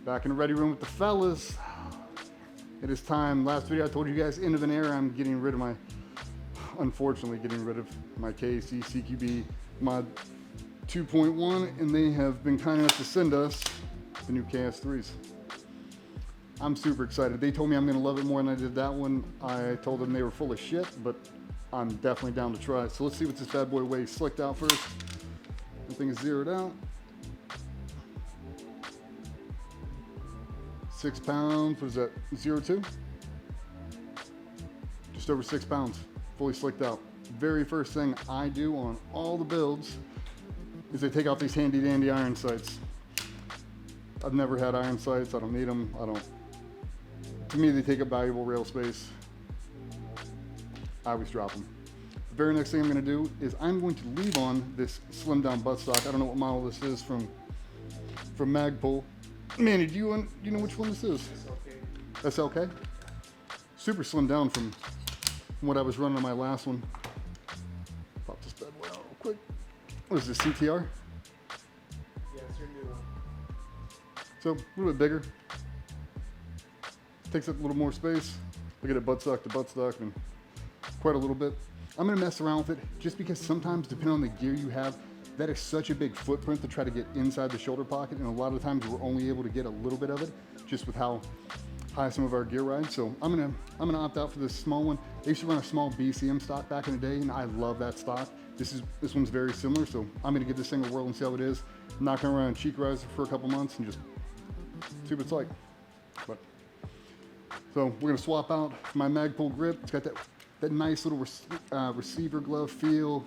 Back in the ready room with the fellas. It is time. Last video I told you guys, end of an era. I'm getting rid of my, unfortunately getting rid of my KS3 CQB mod 2.1, and they have been kind enough to send us the new KS3s. I'm super excited. They told me I'm gonna love it more than I did that one. I told them they were full of shit, but I'm definitely down to try. So let's see what this bad boy weighs slicked out first. Everything is zeroed out. 6 pounds, what is that, 0.2? Just over 6 pounds, fully slicked out. Very first thing I do on all the builds is I take out these handy dandy iron sights. I've never had iron sights, I don't need them, to me they take up valuable rail space. I always drop them. The very next thing I'm gonna do is I'm going to leave on this slim down buttstock. I don't know what model this is from Magpul. Manny, do you know which one this is? SLK. Super slim down from what I was running on my last one. Pop this bad boy out real quick. What is this, CTR? Yeah, it's your new one. So a little bit bigger. Takes up a little more space. Look at it, buttstock to buttstock, and quite a little bit. I'm gonna mess around with it just because sometimes, depending on the gear you have, that is such a big footprint to try to get inside the shoulder pocket, and a lot of times we're only able to get a little bit of it just with how high some of our gear rides. So I'm gonna opt out for this small one. They used to run a small BCM stock back in the day, and I love that stock. This one's very similar, so I'm gonna give this thing a whirl and see how it is. I'm not gonna run a cheek riser for a couple months and just see what it's like. But so we're gonna swap out my Magpul grip. It's got that nice little receiver glove feel.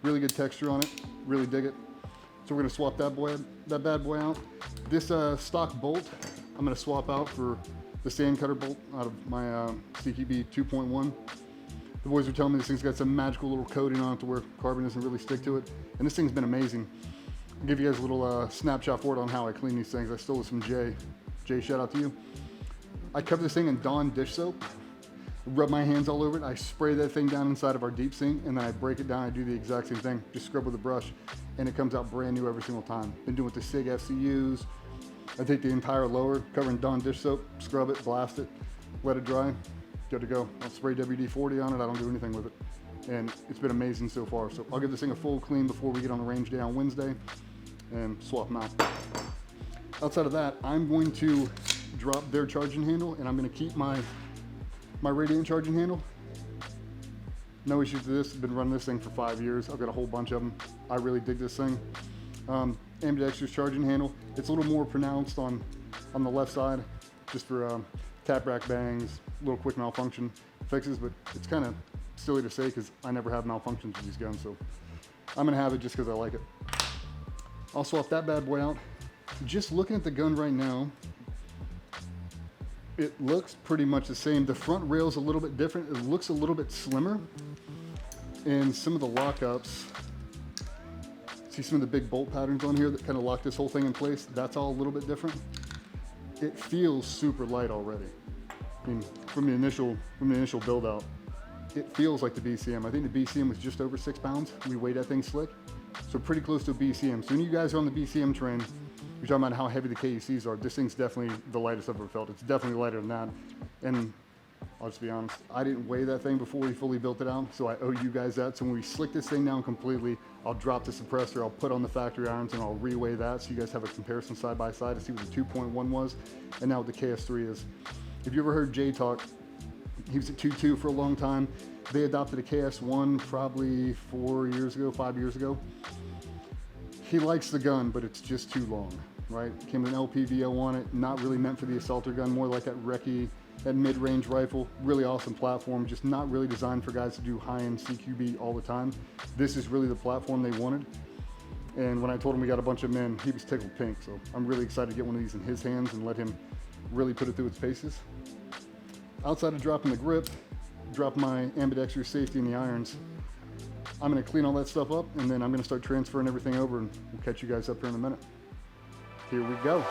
Really good texture on it, really dig it. So we're gonna swap that bad boy out. This stock bolt, I'm gonna swap out for the sand cutter bolt out of my CQB 2.1. The boys are telling me this thing's got some magical little coating on it to where carbon doesn't really stick to it. And this thing's been amazing. I'll give you guys a little snapshot for it on how I clean these things. I stole this from Jay. Jay, shout out to you. I cover this thing in Dawn dish soap. Rub my hands all over it. I spray that thing down inside of our deep sink, and then I break it down. I do the exact same thing. Just scrub with a brush, and it comes out brand new every single time. Been doing it with the SIG FCUs. I take the entire lower, cover in Dawn dish soap, scrub it, blast it, let it dry, good to go. I'll spray WD-40 on it. I don't do anything with it, and it's been amazing so far. So I'll give this thing a full clean before we get on the range day on Wednesday, and swap them out. Outside of that, I'm going to drop their charging handle, and I'm going to keep my Radiant charging handle. No issues with this. I've been running this thing for 5 years. I've got a whole bunch of them. I really dig this thing. Ambidextrous charging handle. It's a little more pronounced on the left side, just for tap rack bangs, little quick malfunction fixes, but it's kind of silly to say because I never have malfunctions with these guns, so I'm gonna have it just because I like it. I'll swap that bad boy out. Just looking at the gun right now, it looks pretty much the same. The front rail's a little bit different. It looks a little bit slimmer. And some of the lockups, see some of the big bolt patterns on here that kind of lock this whole thing in place? That's all a little bit different. It feels super light already. I mean, from the initial build out, it feels like the BCM. I think the BCM was just over 6 pounds. We weighed that thing slick. So pretty close to a BCM. So when you guys are on the BCM train, you're talking about how heavy the KUCs are. This thing's definitely the lightest I've ever felt. It's definitely lighter than that. And I'll just be honest, I didn't weigh that thing before we fully built it out, so I owe you guys that. So when we slick this thing down completely, I'll drop the suppressor, I'll put on the factory irons, and I'll reweigh that so you guys have a comparison side by side to see what the 2.1 was and now what the KS3 is. If you ever heard Jay talk, he was at 2.2 for a long time. They adopted a KS1 probably 5 years ago. He likes the gun, but it's just too long, right? Came with an LPVO on it, not really meant for the assaulter gun, more like that recce, that mid-range rifle. Really awesome platform, just not really designed for guys to do high-end CQB all the time. This is really the platform they wanted. And when I told him we got a bunch of men, he was tickled pink. So I'm really excited to get one of these in his hands and let him really put it through its paces. Outside of dropping the grip, drop my ambidextrous safety in the irons. I'm gonna clean all that stuff up, and then I'm gonna start transferring everything over, and we'll catch you guys up here in a minute. Here we go.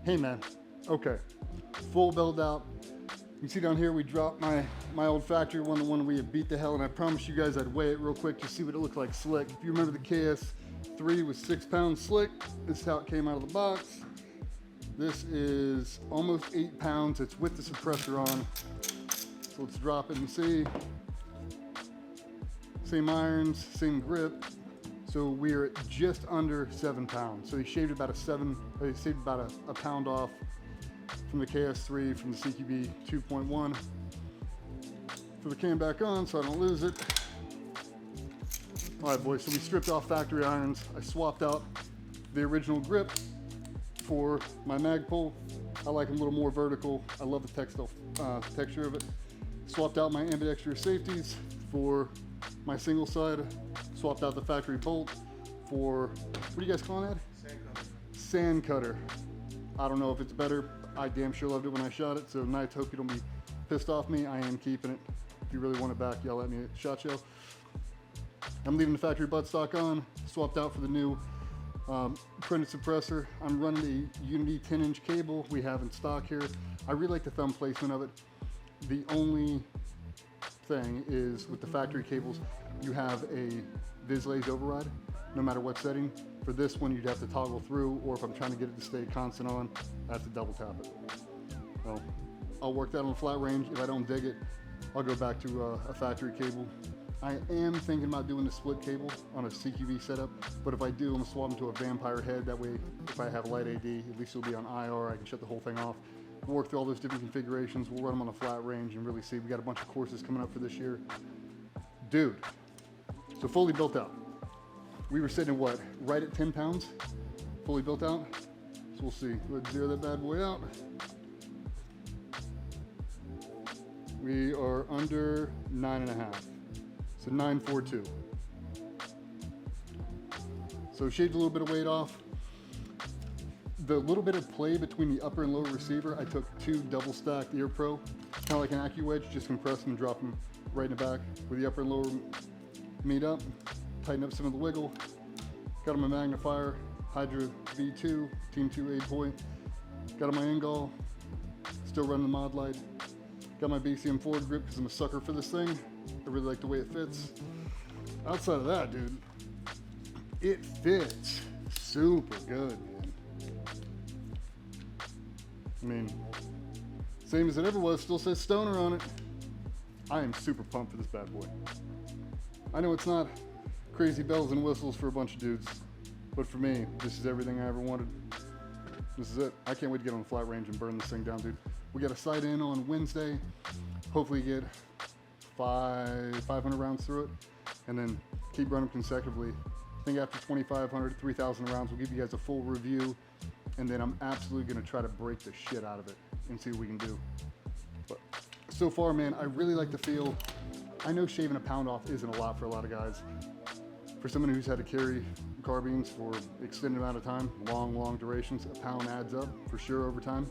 Hey man, okay, full build out. You can see down here we dropped my old factory one, the one we had beat the hell, and I promised you guys I'd weigh it real quick to see what it looked like slick. If you remember the KS3 was 6 pounds slick, this is how it came out of the box. This is almost 8 pounds. It's with the suppressor on. So let's drop it and see. Same irons, same grip. So we are at just under 7 pounds. So he shaved about a pound off from the KS3, from the CQB 2.1. Put the cam back on so I don't lose it. All right, boys, so we stripped off factory irons. I swapped out the original grip for my Magpul. I like them a little more vertical. I love the texture of it. Swapped out my ambidextrous safeties for my single side. Swapped out the factory bolt for, what do you guys call that? Sand cutter. I don't know if it's better. I damn sure loved it when I shot it, so Knights, hope you don't be pissed off me. I am keeping it. If you really want it back, yell at me at SHOT Show. I'm leaving the factory buttstock on, swapped out for the new printed suppressor. I'm running a Unity 10-inch cable we have in stock here. I really like the thumb placement of it. The only thing is with the factory cables, you have a Vizlays override, no matter what setting. For this one, you'd have to toggle through, or if I'm trying to get it to stay constant on, I have to double tap it. Well, I'll work that on the flat range. If I don't dig it, I'll go back to a factory cable. I am thinking about doing the split cable on a CQB setup, but if I do, I'm gonna swap into a Vampire head. That way, if I have light AD, at least it'll be on IR. I can shut the whole thing off. We'll work through all those different configurations. We'll run them on a flat range and really see. We got a bunch of courses coming up for this year. Dude, so fully built out. We were sitting at what, right at 10 pounds? Fully built out? So we'll see. Let's zero that bad boy out. We are under 9.5. So 9.42. So shaved a little bit of weight off. The little bit of play between the upper and lower receiver, I took 2 double stacked Ear Pro, kind of like an AccuWedge, just compress them and drop them right in the back where the upper and lower meet up. Tighten up some of the wiggle. Got on my magnifier, Hydra V2, Team 2 8-point. Got on my Engol, still running the mod light. Got my BCM forward grip because I'm a sucker for this thing. I really like the way it fits. Outside of that, dude, it fits super good, man. I mean, same as it ever was, still says Stoner on it. I am super pumped for this bad boy. I know it's not crazy bells and whistles for a bunch of dudes, but for me, this is everything I ever wanted. This is it. I can't wait to get on the flat range and burn this thing down, dude. We got a sight in on Wednesday. Hopefully get 500 rounds through it, and then keep running consecutively. I think after 2,500, 3,000 rounds, we'll give you guys a full review, and then I'm absolutely gonna try to break the shit out of it and see what we can do. But so far, man, I really like the feel. I know shaving a pound off isn't a lot for a lot of guys. For someone who's had to carry carbines for extended amount of time, long durations, a pound adds up for sure over time.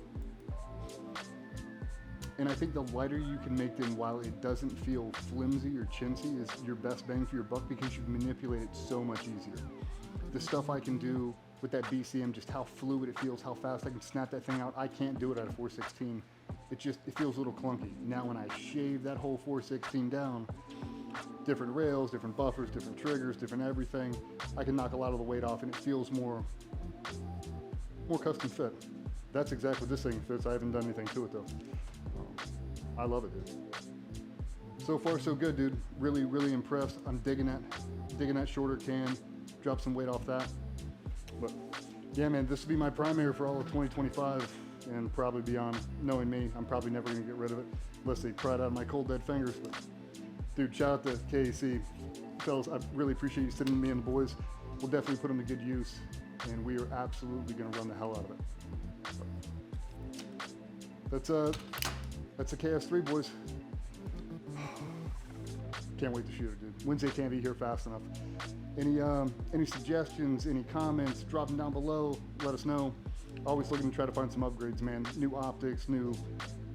And I think the lighter you can make them while it doesn't feel flimsy or chintzy is your best bang for your buck, because you manipulate it so much easier. The stuff I can do with that BCM, just how fluid it feels, how fast I can snap that thing out, I can't do it at a 416. It feels a little clunky. Now when I shave that whole 416 down, different rails, different buffers, different triggers, different everything, I can knock a lot of the weight off, and it feels more custom fit. That's exactly what this thing fits. I haven't done anything to it though. I love it, dude. So far so good, dude. Really impressed. I'm digging that shorter can, drop some weight off that. But yeah, man, this will be my primary for all of 2025 and probably beyond. Knowing me, I'm probably never gonna get rid of it unless they pry it out of my cold dead fingers. But dude, shout out to KC. Fellas, I really appreciate you sending me and the boys. We'll definitely put them to good use, and we are absolutely gonna run the hell out of it. But that's a KS3, boys. Can't wait to shoot it, dude. Wednesday can't be here fast enough. Any suggestions, any comments, drop them down below. Let us know. Always looking to try to find some upgrades, man. New optics, new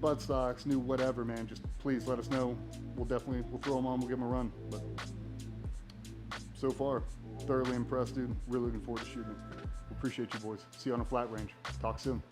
buttstocks, new whatever, man. Just please let us know. We'll throw them on. We'll give them a run. But so far, thoroughly impressed, dude. Really looking forward to shooting it. appreciate you boys. See you on the flat range. Talk soon.